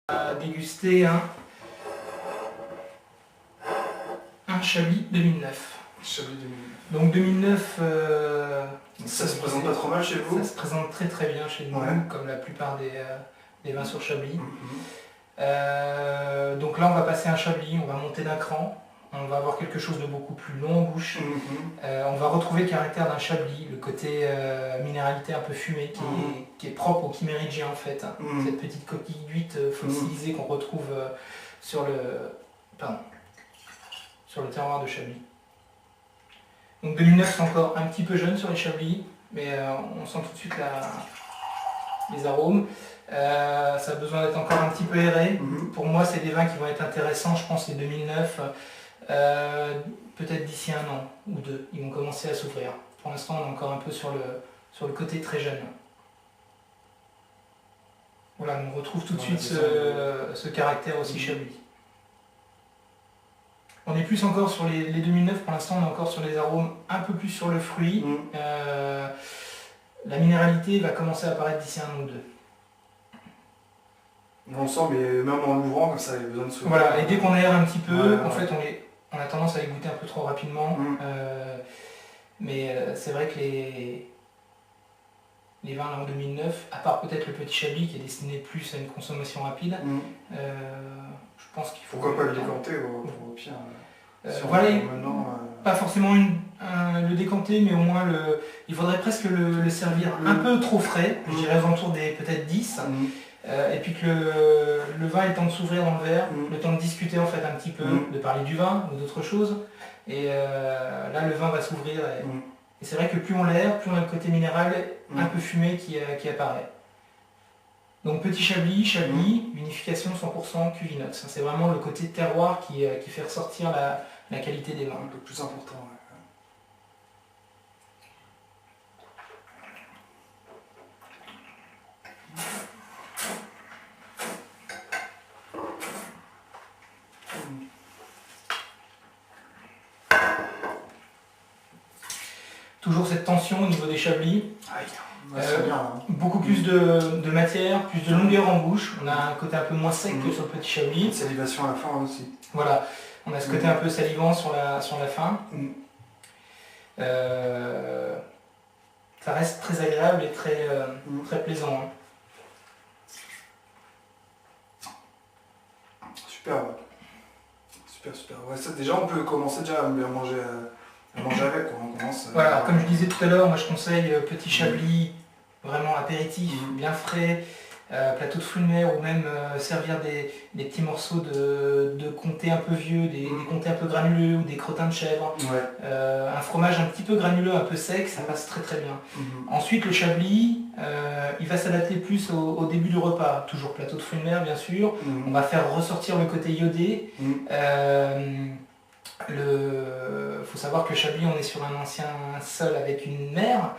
À déguster un Chablis 2009. Chablis 2009. Donc 2009, ça se présente pas trop mal chez vous? Ça se présente très très bien chez nous, ouais. Comme la plupart des vins sur Chablis. Mm-hmm. Donc là on va passer un Chablis, on va monter d'un cran, on va avoir quelque chose de beaucoup plus long en bouche. On va retrouver le caractère d'un Chablis, le côté minéralité un peu fumée qui est propre au Chiméridgien en fait. Cette petite coquille d'huître fossilisée qu'on retrouve sur le terroir de Chablis. Donc 2009 c'est encore un petit peu jeune sur les Chablis, mais on sent tout de suite les arômes. Ça a besoin d'être encore un petit peu aéré. Pour moi c'est des vins qui vont être intéressants, je pense les 2009. Peut-être d'ici 1 an ou 2, ils vont commencer à s'ouvrir. Pour l'instant, on est encore un peu sur le côté très jeune. Voilà, on retrouve tout de suite ce caractère aussi Chablis. On est plus encore sur les 2009, pour l'instant, on est encore sur les arômes un peu plus sur le fruit. La minéralité va commencer à apparaître d'ici 1 an ou 2. On sent, mais même en l'ouvrant, comme ça, il y a besoin de se... Voilà, et dès qu'on aère un petit peu, en fait, on a tendance à les goûter un peu trop rapidement. Mais c'est vrai que les vins là en 2009, à part peut-être le petit Chablis qui est destiné plus à une consommation rapide, je pense qu'il faut... Pourquoi pas le décanter au pire voilà, pas forcément le décanter, mais au moins il faudrait presque le servir un peu trop frais, je dirais aux alentours des peut-être 10. Et puis que le vin ait le temps de s'ouvrir dans le verre, le temps de discuter en fait un petit peu, de parler du vin ou d'autres choses. Et là le vin va s'ouvrir. Et c'est vrai que plus on l'aère, plus on a le côté minéral un peu fumé qui apparaît. Donc petit Chablis, unification 100% Cuvinox. C'est vraiment le côté terroir qui fait ressortir la qualité des vins. Le plus important. Toujours cette tension au niveau des Chablis. Beaucoup plus de matière, plus de longueur en bouche. On a un côté un peu moins sec que sur le petit Chablis. Une salivation à la fin aussi. Voilà, on a ce côté un peu salivant sur la fin. Ça reste très agréable et très plaisant. Super. Super. Ouais, ça, déjà, on peut commencer déjà à manger avec. On commence, voilà, comme je disais tout à l'heure, moi je conseille petit Chablis, vraiment apéritif, bien frais, plateau de fruits de mer, ou même servir des petits morceaux de comté un peu vieux, des comtés un peu granuleux ou des crottins de chèvre. Un fromage un petit peu granuleux, un peu sec, ça passe très très bien. Ensuite le Chablis, il va s'adapter plus au début du repas, toujours plateau de fruits de mer bien sûr. On va faire ressortir le côté iodé. Faut savoir que Chablis, on est sur un ancien sol avec une mer.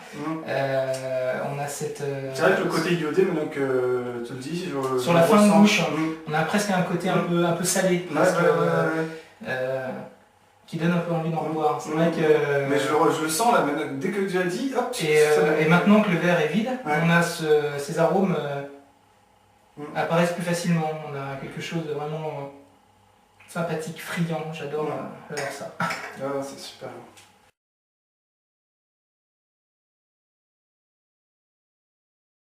On a cette... c'est vrai que le côté iodé, maintenant que tu le dis, sur la fin de bouche, on a presque un côté un peu salé, qui donne un peu envie d'en boire. C'est vrai que... Mais je le sens là, dès que tu as dit, hop. Et maintenant que le verre est vide, on a ces arômes apparaissent plus facilement. On a quelque chose de vraiment sympathique, friand. J'adore ça. C'est super.